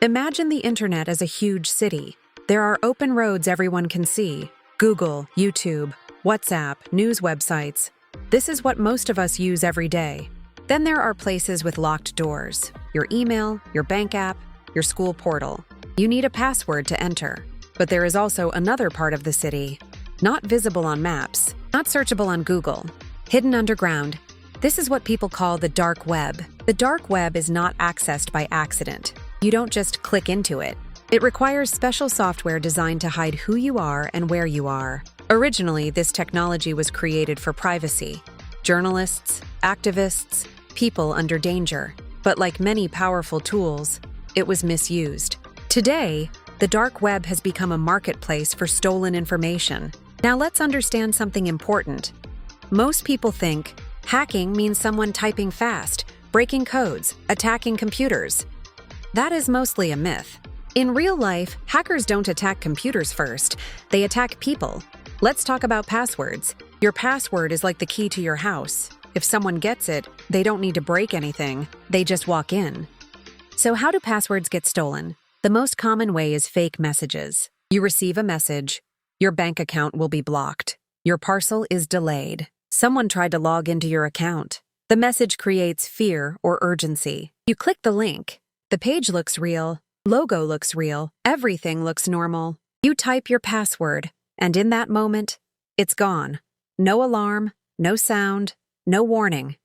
Imagine the internet as a huge city. There are open roads everyone can see. Google, YouTube, WhatsApp, news websites. This is what most of us use every day. Then there are places with locked doors. Your email, your bank app, your school portal. You need a password to enter. But there is also another part of the city, not visible on maps, not searchable on Google, hidden underground. This is what people call the dark web. The dark web is not accessed by accident. You don't just click into it. It requires special software designed to hide who you are and where you are. Originally, this technology was created for privacy. Journalists, activists, people under danger. But like many powerful tools, it was misused. Today, the dark web has become a marketplace for stolen information. Now let's understand something important. Most people think hacking means someone typing fast, breaking codes, attacking computers. That is mostly a myth. In real life, hackers don't attack computers first. They attack people. Let's talk about passwords. Your password is like the key to your house. If someone gets it, they don't need to break anything. They just walk in. So how do passwords get stolen? The most common way is fake messages. You receive a message. Your bank account will be blocked. Your parcel is delayed. Someone tried to log into your account. The message creates fear or urgency. You click the link. The page looks real. Logo looks real. Everything looks normal. You type your password, and in that moment, it's gone. No alarm, no sound, no warning.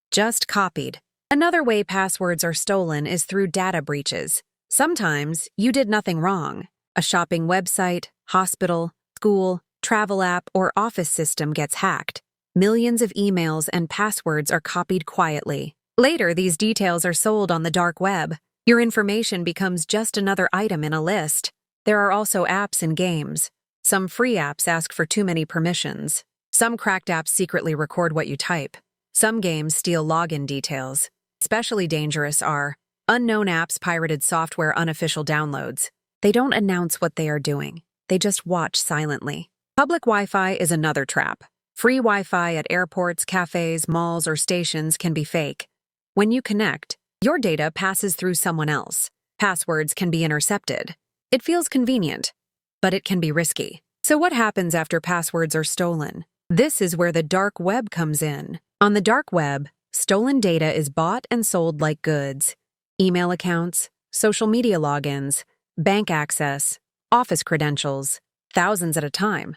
Just copied. Another way passwords are stolen is through data breaches. Sometimes you did nothing wrong. A shopping website, hospital, school, travel app, or office system gets hacked. Millions of emails and passwords are copied quietly. Later, these details are sold on the dark web. Your information becomes just another item in a list. There are also apps and games. Some free apps ask for too many permissions. Some cracked apps secretly record what you type. Some games steal login details. Especially dangerous are unknown apps, pirated software, unofficial downloads. They don't announce what they are doing. They just watch silently. Public Wi-Fi is another trap. Free Wi-Fi at airports, cafes, malls, or stations can be fake. When you connect, your data passes through someone else. Passwords can be intercepted. It feels convenient, but it can be risky. So what happens after passwords are stolen? This is where the dark web comes in. On the dark web, stolen data is bought and sold like goods. Email accounts, social media logins, bank access, office credentials, thousands at a time.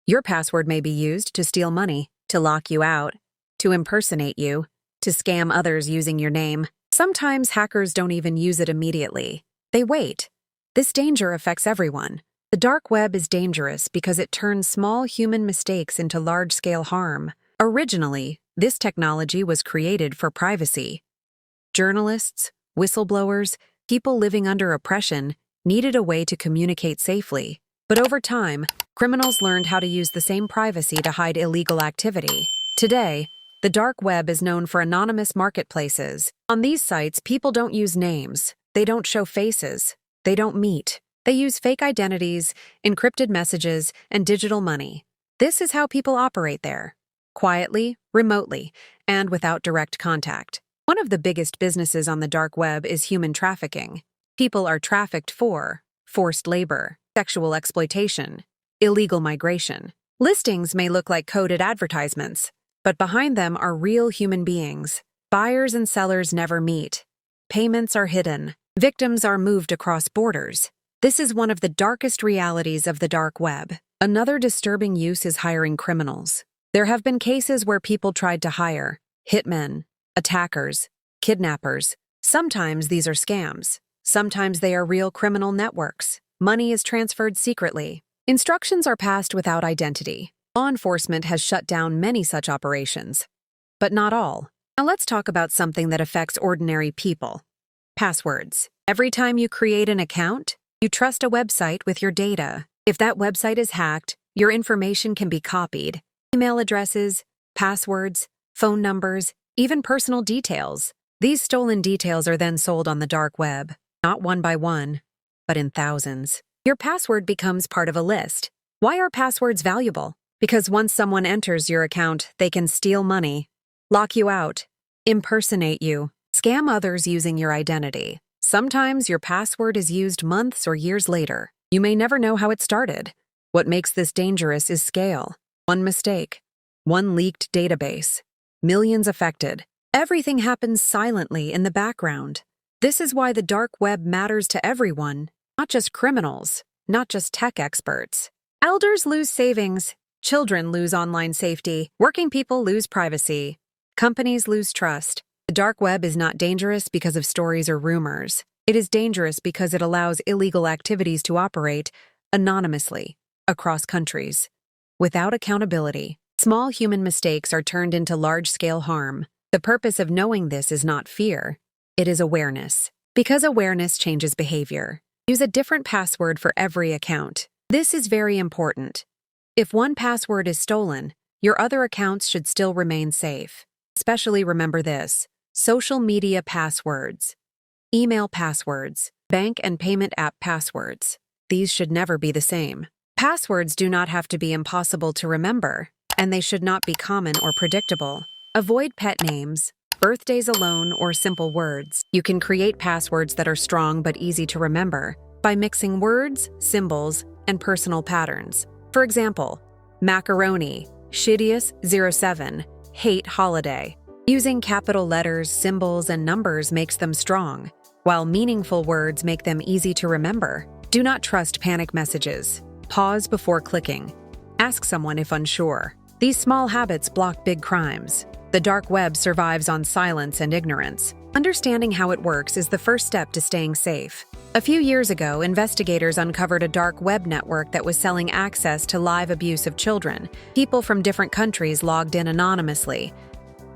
Your password may be used to steal money, to lock you out, to impersonate you, to scam others using your name. Sometimes hackers don't even use it immediately. They wait. This danger affects everyone. The dark web is dangerous because it turns small human mistakes into large-scale harm. Originally, this technology was created for privacy. Journalists, whistleblowers, people living under oppression needed a way to communicate safely. But over time, criminals learned how to use the same privacy to hide illegal activity. Today, the dark web is known for anonymous marketplaces. On these sites, people don't use names. They don't show faces. They don't meet. They use fake identities, encrypted messages, and digital money. This is how people operate there. Quietly, remotely, and without direct contact. One of the biggest businesses on the dark web is human trafficking. People are trafficked for forced labor, sexual exploitation, illegal migration. Listings may look like coded advertisements, but behind them are real human beings. Buyers and sellers never meet. Payments are hidden. Victims are moved across borders. This is one of the darkest realities of the dark web. Another disturbing use is hiring criminals. There have been cases where people tried to hire hitmen, attackers, kidnappers. Sometimes these are scams. Sometimes they are real criminal networks. Money is transferred secretly. Instructions are passed without identity. Law enforcement has shut down many such operations, but not all. Now let's talk about something that affects ordinary people. Passwords. Every time you create an account, you trust a website with your data. If that website is hacked, your information can be copied. Email addresses, passwords, phone numbers, even personal details. These stolen details are then sold on the dark web, not one by one, but in thousands. Your password becomes part of a list. Why are passwords valuable? Because once someone enters your account, they can steal money, lock you out, impersonate you, scam others using your identity. Sometimes your password is used months or years later. You may never know how it started. What makes this dangerous is scale. One mistake, one leaked database, millions affected. Everything happens silently in the background. This is why the dark web matters to everyone, not just criminals, not just tech experts. Elders lose savings, children lose online safety, working people lose privacy, companies lose trust. The dark web is not dangerous because of stories or rumors. It is dangerous because it allows illegal activities to operate anonymously across countries. Without accountability, small human mistakes are turned into large-scale harm. The purpose of knowing this is not fear. It is awareness. Because awareness changes behavior. Use a different password for every account. This is very important. If one password is stolen, your other accounts should still remain safe. Especially remember this: social media passwords, email passwords, bank and payment app passwords. These should never be the same. Passwords do not have to be impossible to remember, and they should not be common or predictable. Avoid pet names, birthdays alone, or simple words. You can create passwords that are strong but easy to remember by mixing words, symbols, and personal patterns. For example, macaroni, Shidius07, hate holiday. Using capital letters, symbols, and numbers makes them strong, while meaningful words make them easy to remember. Do not trust panic messages. Pause before clicking. Ask someone if unsure. These small habits block big crimes. The dark web survives on silence and ignorance. Understanding how it works is the first step to staying safe. A few years ago, investigators uncovered a dark web network that was selling access to live abuse of children. People from different countries logged in anonymously.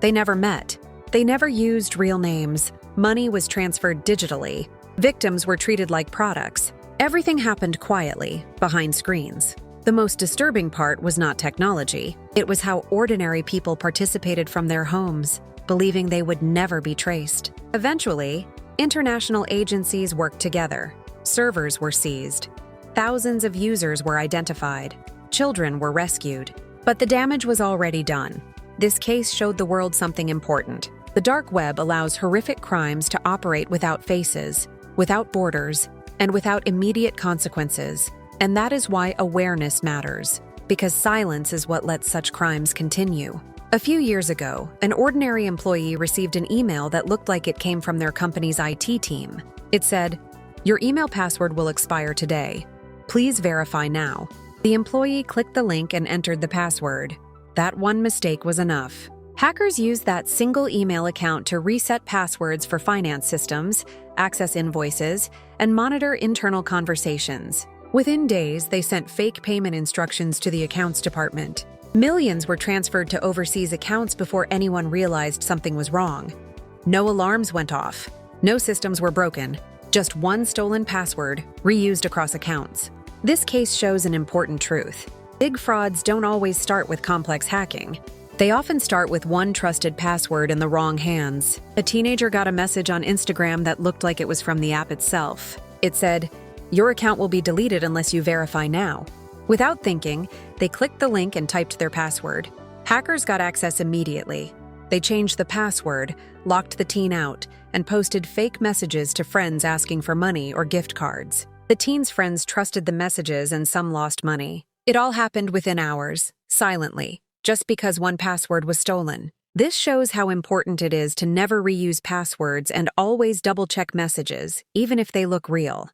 They never met. They never used real names. Money was transferred digitally. Victims were treated like products. Everything happened quietly, behind screens. The most disturbing part was not technology. It was how ordinary people participated from their homes, believing they would never be traced. Eventually, international agencies worked together. Servers were seized. Thousands of users were identified. Children were rescued. But the damage was already done. This case showed the world something important. The dark web allows horrific crimes to operate without faces, without borders, and without immediate consequences. And that is why awareness matters, because silence is what lets such crimes continue. A few years ago, an ordinary employee received an email that looked like it came from their company's IT team. It said, "Your email password will expire today. Please verify now." The employee clicked the link and entered the password. That one mistake was enough. Hackers used that single email account to reset passwords for finance systems, access invoices, and monitor internal conversations. Within days, they sent fake payment instructions to the accounts department. Millions were transferred to overseas accounts before anyone realized something was wrong. No alarms went off. No systems were broken. Just one stolen password, reused across accounts. This case shows an important truth. Big frauds don't always start with complex hacking. They often start with one trusted password in the wrong hands. A teenager got a message on Instagram that looked like it was from the app itself. It said, "Your account will be deleted unless you verify now." Without thinking, they clicked the link and typed their password. Hackers got access immediately. They changed the password, locked the teen out, and posted fake messages to friends asking for money or gift cards. The teen's friends trusted the messages and some lost money. It all happened within hours, silently, just because one password was stolen. This shows how important it is to never reuse passwords and always double-check messages, even if they look real.